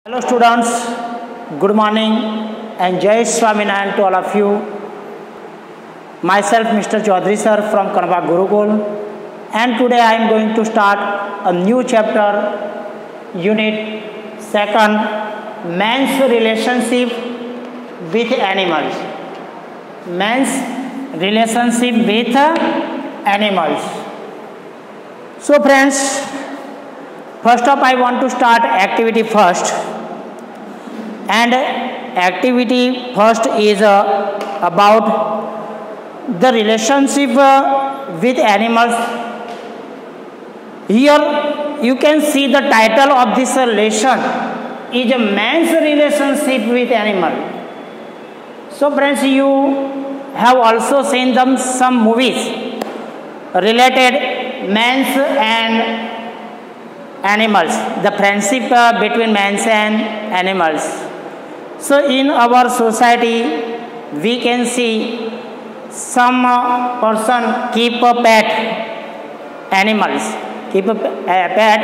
Hello students, good morning and Jai Swaminarayan to all of you. Myself Mr. Chaudhary sir from Kanwa Gurukul, and today I am going to start a new chapter, unit 2, man's relationship with animals. Man's relationship with animals. So friends, first up I want to start activity first. And activity first is about the relationship with animals. Here you can see the title of this lesson is a man's relationship with animal. So friends, you have also seen some movies related man's and animals, the friendship between man's and animals. So in our society we can see some person keep a pet animals, keep a pet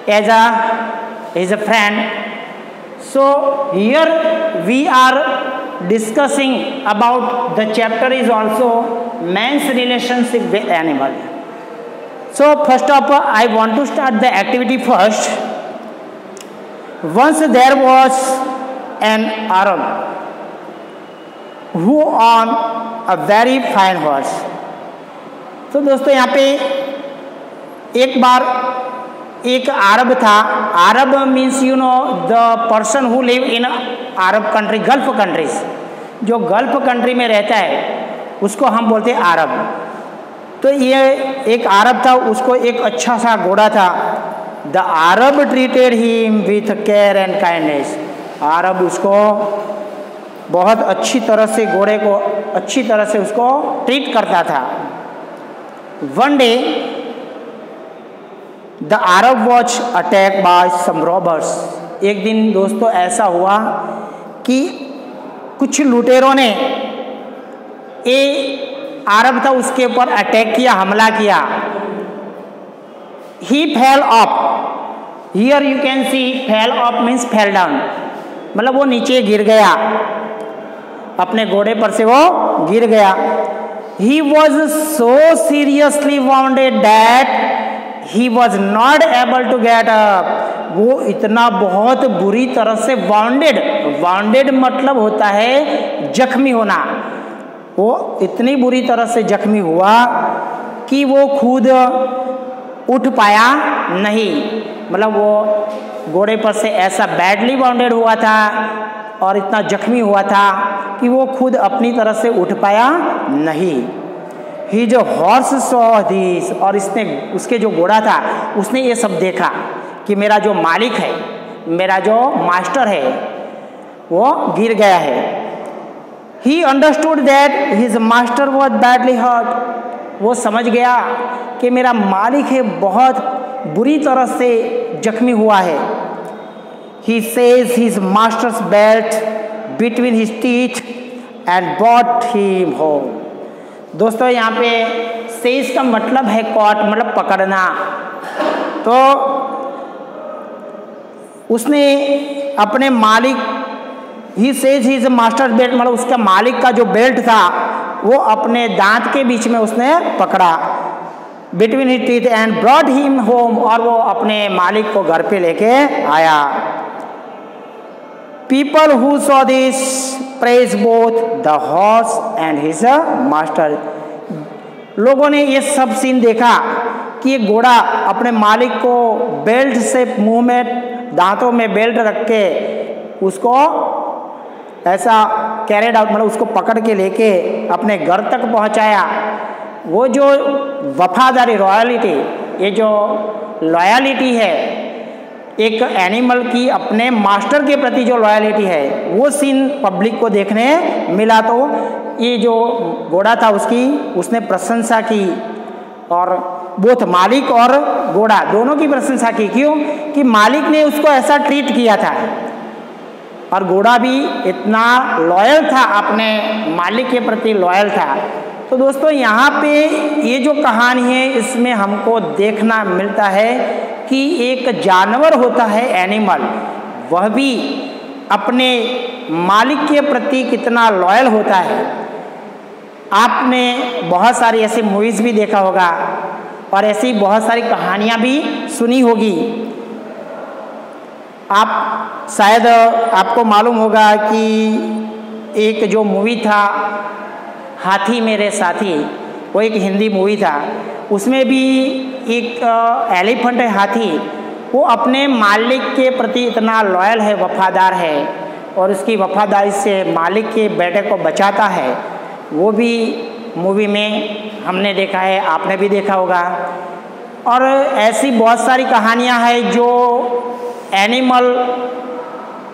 as his friend. So here we are discussing about the chapter is also man's relationship with animal. So first up I want to start the activity first. Once there was an Arab who owned a very fine horse. तो दोस्तों यहाँ पे एक बार एक Arab था. Arab means you know the person who live in Arab country, Gulf countries. जो Gulf country में रहता है उसको हम बोलते हैं अरब. तो ये एक अरब था, उसको एक अच्छा सा घोड़ा था. The Arab treated him with care and kindness. Arab उसको बहुत अच्छी तरह से, घोड़े को अच्छी तरह से उसको ट्रीट करता था. One day the Arab was attack by some robbers. एक दिन दोस्तों ऐसा हुआ कि कुछ लुटेरों ने अरब था उसके ऊपर अटैक किया, हमला किया. He fell off. Here you can see fell off means fell down. मतलब वो नीचे गिर गया, अपने घोड़े पर से वो गिर गया. He was so seriously wounded that he was not able to get up. वो इतना बहुत बुरी तरह से wounded, wounded मतलब होता है जख्मी होना. वो इतनी बुरी तरह से जख्मी हुआ कि वो खुद उठ पाया नहीं. मतलब वो घोड़े पर से ऐसा बैडली बाउंडेड हुआ था और इतना जख्मी हुआ था कि वो खुद अपनी तरह से उठ पाया नहीं. ही जो हॉर्स सॉ दिस, और इसने, उसके जो घोड़ा था उसने ये सब देखा कि मेरा जो मालिक है, मेरा जो मास्टर है वो गिर गया है. He understood that his master was badly hurt. वो समझ गया कि मेरा मालिक है बहुत बुरी तरह से जख्मी हुआ है. He seized his master's belt between his teeth and brought him home. दोस्तों यहाँ पे seize का मतलब है caught, मतलब पकड़ना. तो उसने अपने मालिक, ही सेज हिज मास्टर बेल्ट, मतलब उसका मालिक का जो बेल्ट था वो अपने दांत के बीच में उसने पकड़ा, between his teeth, and brought him home, और वो अपने मालिक को घर पे लेके आया. People who saw this praise both the horse and his master. लोगों ने ये सब सीन देखा कि ये घोड़ा अपने मालिक को बेल्ट से, मुंह में दांतों में बेल्ट रख के उसको ऐसा कैरेड आउट, मतलब उसको पकड़ के लेके अपने घर तक पहुंचाया. वो जो वफादारी, रॉयलिटी, ये जो लॉयलिटी है एक एनिमल की अपने मास्टर के प्रति जो लॉयलिटी है, वो सीन पब्लिक को देखने मिला. तो ये जो घोड़ा था उसने प्रशंसा की, और बोथ मालिक और घोड़ा दोनों की प्रशंसा की. क्यों? कि मालिक ने उसको ऐसा ट्रीट किया था, और घोड़ा भी इतना लॉयल था, अपने मालिक के प्रति लॉयल था. तो दोस्तों यहाँ पे ये जो कहानी है इसमें हमको देखना मिलता है कि एक जानवर होता है एनिमल, वह भी अपने मालिक के प्रति कितना लॉयल होता है। आपने बहुत सारी ऐसी मूवीज़ भी देखा होगा और ऐसी बहुत सारी कहानियाँ भी सुनी होगी। आप शायद आपको मालूम होगा कि एक जो मूवी था हाथी मेरे साथी, वो एक हिंदी मूवी था। उसमें भी एक एलिफेंट है, हाथी, वो अपने मालिक के प्रति इतना लॉयल है, वफादार है और उसकी वफादारी से मालिक के बेटे को बचाता है। वो भी मूवी में हमने देखा है, आपने भी देखा होगा। और ऐसी बहुत सारी कहानियाँ हैं जो एनिमल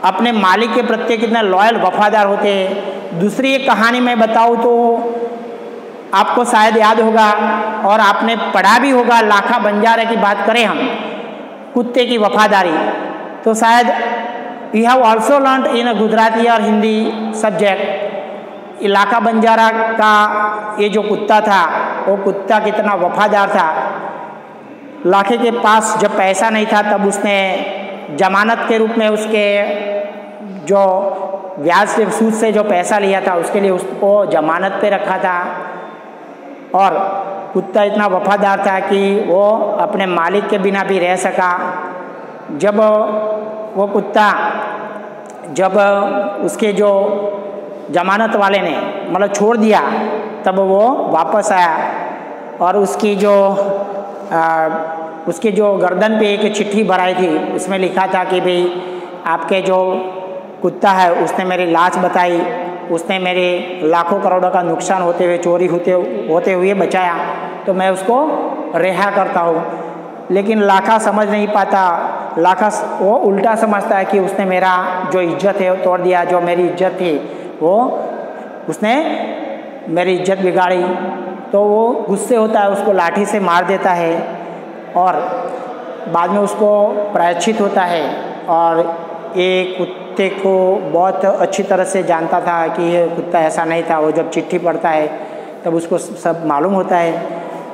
अपने मालिक के प्रति कितना लॉयल वफादार होते हैं। दूसरी एक कहानी मैं बताऊँ तो आपको शायद याद होगा और आपने पढ़ा भी होगा, लाखा बंजारा की बात करें हम, कुत्ते की वफादारी, तो शायद you have also learn in Gujarati और हिंदी सब्जेक्ट। लाखा बंजारा का ये जो कुत्ता था, वो कुत्ता कितना वफादार था। लाखे के पास जब पैसा नहीं था तब उसने जमानत के रूप में उसके जो ब्याज से सूद से जो पैसा लिया था उसके लिए उसको जमानत पे रखा था। और कुत्ता इतना वफादार था कि वो अपने मालिक के बिना भी रह सका। जब वो कुत्ता, जब उसके जो जमानत वाले ने मतलब छोड़ दिया, तब वो वापस आया और उसकी जो गर्दन पे एक चिट्ठी भराई थी, उसमें लिखा था कि भाई आपके जो कुत्ता है उसने मेरी लाश बताई, उसने मेरे लाखों करोड़ों का नुकसान होते हुए, चोरी होते हुए बचाया, तो मैं उसको रिहा करता हूँ। लेकिन लाखा समझ नहीं पाता, लाखा वो उल्टा समझता है कि उसने मेरा जो इज्जत है वो तोड़ दिया, जो मेरी इज्जत थी वो उसने मेरी इज्जत बिगाड़ी। तो वो गुस्से होता है, उसको लाठी से मार देता है और बाद में उसको प्रायश्चित होता है। और ये कुत्ते को बहुत अच्छी तरह से जानता था कि ये कुत्ता ऐसा नहीं था। वो जब चिट्ठी पढ़ता है तब उसको सब मालूम होता है,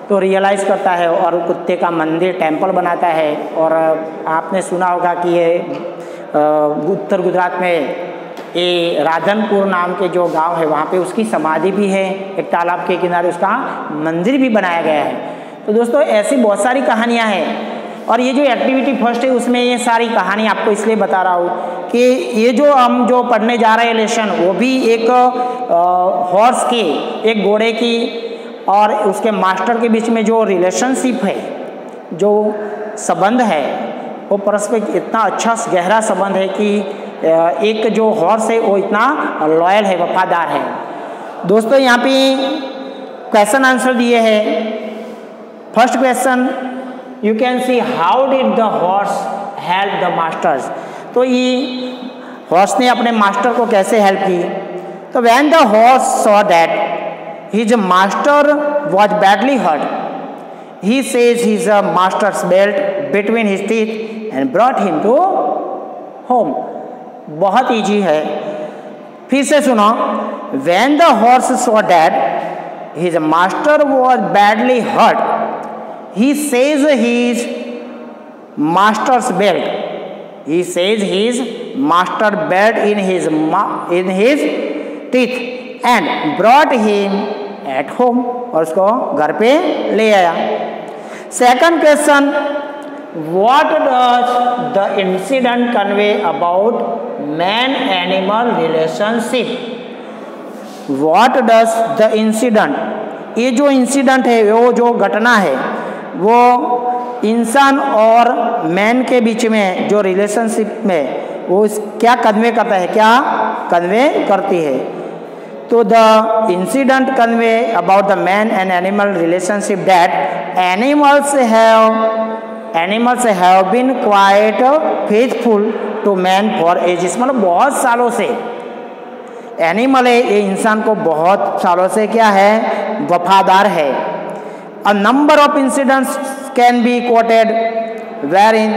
तो रियलाइज़ करता है और कुत्ते का मंदिर, टेम्पल बनाता है। और आपने सुना होगा कि ये उत्तर गुजरात में ये राधनपुर नाम के जो गांव है वहाँ पे उसकी समाधि भी है, एक तालाब के किनारे उसका मंदिर भी बनाया गया है। तो दोस्तों ऐसी बहुत सारी कहानियाँ हैं। और ये जो एक्टिविटी फर्स्ट है उसमें ये सारी कहानी आपको इसलिए बता रहा हूँ कि ये जो हम जो पढ़ने जा रहे हैं लेसन, वो भी एक हॉर्स की, एक घोड़े की और उसके मास्टर के बीच में जो रिलेशनशिप है, जो संबंध है, वो परस्पर इतना अच्छा गहरा संबंध है कि एक जो हॉर्स है वो इतना लॉयल है, वफादार है। दोस्तों यहाँ पे क्वेश्चन आंसर दिए हैं। First question, you can see how did the horse help the masters. तो ये हॉर्स ने अपने मास्टर को कैसे हेल्प की। तो when the horse saw that his master was badly hurt, he says his master's belt between his teeth and brought him to home. बहुत easy है, फिर से सुनो। When the horse saw that his master was badly hurt, he says his master's belt, he says his master belt in his teeth and brought him at home, और उसको घर पे ले आया। Second question, what does the incident convey about man animal relationship? what does the incident, ये जो incident है, वो जो घटना है, वो इंसान और मैन के बीच में जो रिलेशनशिप में वो क्या कन्वे करता है, क्या कन्वे करती है। तो the incident convey about the man and animal relationship that animals have been quite faithful to man for ages. मतलब बहुत सालों से एनिमल है, ये इंसान को बहुत सालों से क्या है, वफादार है। A number of incidents can be quoted wherein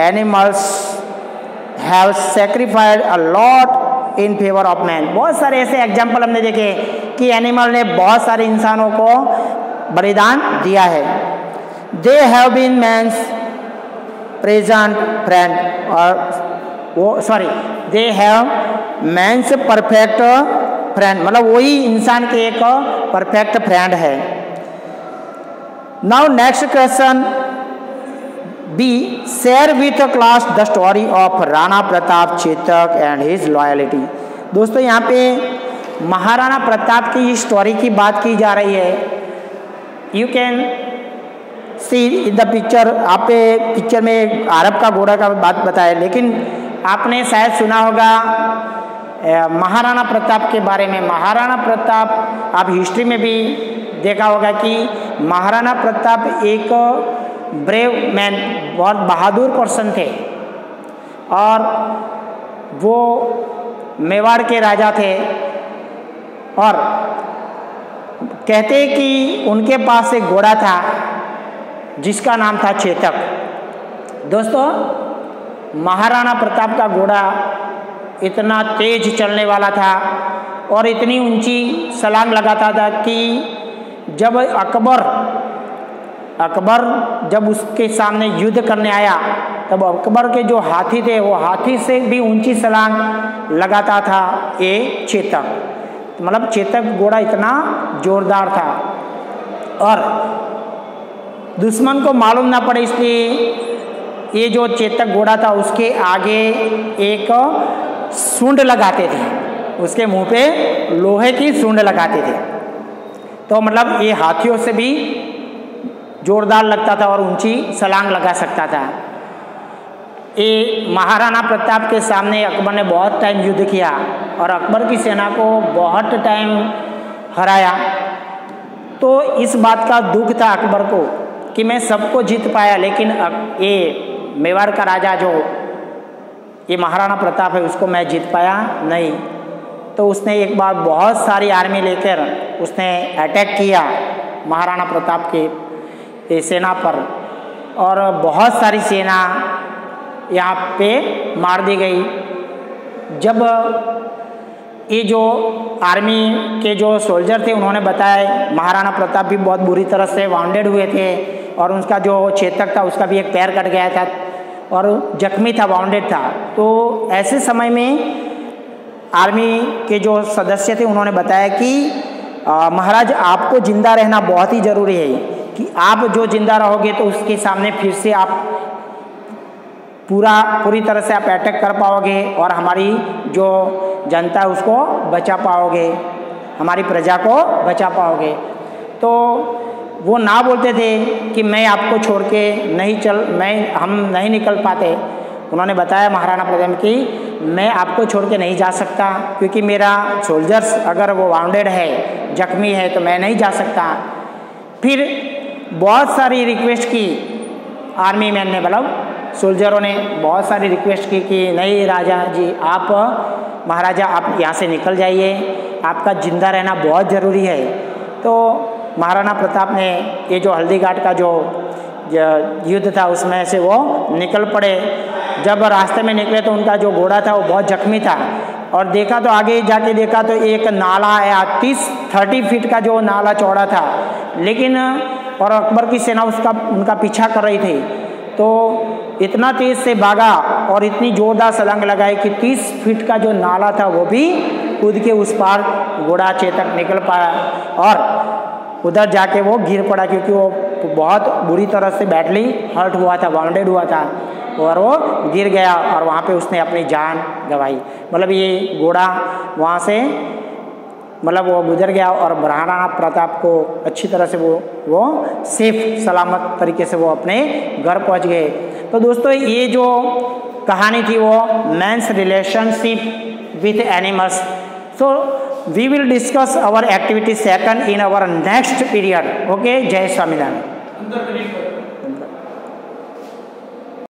animals have sacrificed a lot in favor of man. बहुत सारे ऐसे एग्जाम्पल हमने देखे कि एनिमल ने बहुत सारे इंसानों को बलिदान दिया है। They have been man's present friend, और वो sorry they have man's perfect friend, मतलब वही इंसान के एक परफेक्ट फ्रेंड है। Now next question B, share with class the story of Rana Pratap Chetak and his loyalty. दोस्तों यहाँ पे महाराणा प्रताप की स्टोरी की बात की जा रही है। You can see in the picture, आप पिक्चर में अरब का घोड़ा का बात बताया, लेकिन आपने शायद सुना होगा महाराणा प्रताप के बारे में। महाराणा प्रताप आप हिस्ट्री में भी देखा होगा कि महाराणा प्रताप एक ब्रेव मैन, बहुत बहादुर पर्सन थे, और वो मेवाड़ के राजा थे, और कहते कि उनके पास एक घोड़ा था जिसका नाम था चेतक। दोस्तों महाराणा प्रताप का घोड़ा इतना तेज चलने वाला था और इतनी ऊंची छलांग लगाता था कि जब अकबर जब उसके सामने युद्ध करने आया तब अकबर के जो हाथी थे वो हाथी से भी ऊंची छलांग लगाता था ये चेतक। मतलब चेतक घोड़ा इतना जोरदार था, और दुश्मन को मालूम ना पड़े इसलिए ये जो चेतक घोड़ा था उसके आगे एक सूंड लगाते थे, उसके मुंह पे लोहे की सूंड लगाते थे, तो मतलब ये हाथियों से भी जोरदार लगता था और ऊंची छलांग लगा सकता था। ये महाराणा प्रताप के सामने अकबर ने बहुत टाइम युद्ध किया और अकबर की सेना को बहुत टाइम हराया। तो इस बात का दुख था अकबर को कि मैं सबको जीत पाया, लेकिन ये मेवाड़ का राजा जो ये महाराणा प्रताप है उसको मैं जीत पाया नहीं। तो उसने एक बार बहुत सारी आर्मी लेकर उसने अटैक किया महाराणा प्रताप के सेना पर, और बहुत सारी सेना यहाँ पे मार दी गई। जब ये जो आर्मी के जो सोल्जर थे उन्होंने बताया महाराणा प्रताप भी बहुत बुरी तरह से वाउंडेड हुए थे, और उसका जो चेतक था उसका भी एक पैर कट गया था और जख्मी था, वाउंडेड था। तो ऐसे समय में आर्मी के जो सदस्य थे उन्होंने बताया कि महाराज आपको जिंदा रहना बहुत ही ज़रूरी है, कि आप जो जिंदा रहोगे तो उसके सामने फिर से आप पूरी तरह से आप अटैक कर पाओगे और हमारी जो जनता है उसको बचा पाओगे, हमारी प्रजा को बचा पाओगे। तो वो ना बोलते थे कि मैं आपको छोड़ के हम नहीं निकल पाते। उन्होंने बताया महाराणा प्रताप की मैं आपको छोड़ के नहीं जा सकता, क्योंकि मेरा सोल्जर्स अगर वो वाउंडेड है, जख्मी है, तो मैं नहीं जा सकता। फिर बहुत सारी रिक्वेस्ट की आर्मी मैन ने, मतलब सोल्जरों ने बहुत सारी रिक्वेस्ट की कि नहीं राजा जी, आप महाराजा आप यहाँ से निकल जाइए, आपका जिंदा रहना बहुत ज़रूरी है। तो महाराणा प्रताप ने ये जो हल्दी घाट का जो युद्ध था उसमें से वो निकल पड़े। जब रास्ते में निकले तो उनका जो घोड़ा था वो बहुत जख्मी था, और देखा तो आगे जाके देखा तो एक नाला आया, 30 फीट का जो नाला चौड़ा था, लेकिन और अकबर की सेना उनका पीछा कर रही थी। तो इतना तेज से भागा और इतनी जोरदार छलांग लगाई कि 30 फीट का जो नाला था वो भी कूद के उस पार घोड़ा चेतक निकल पाया, और उधर जाके वो गिर पड़ा, क्योंकि वो बहुत बुरी तरह से बैडली हर्ट हुआ था, वाउंडेड हुआ था, और वो गिर गया और वहाँ पे उसने अपनी जान गंवाई। मतलब ये घोड़ा वहाँ से मतलब वो गुजर गया और महाराणा प्रताप को अच्छी तरह से वो सेफ सलामत तरीके से वो अपने घर पहुँच गए। तो दोस्तों ये जो कहानी थी वो man's relationship with animals. So we will discuss our activity second in our next period. Okay, जय स्वामीनारायण।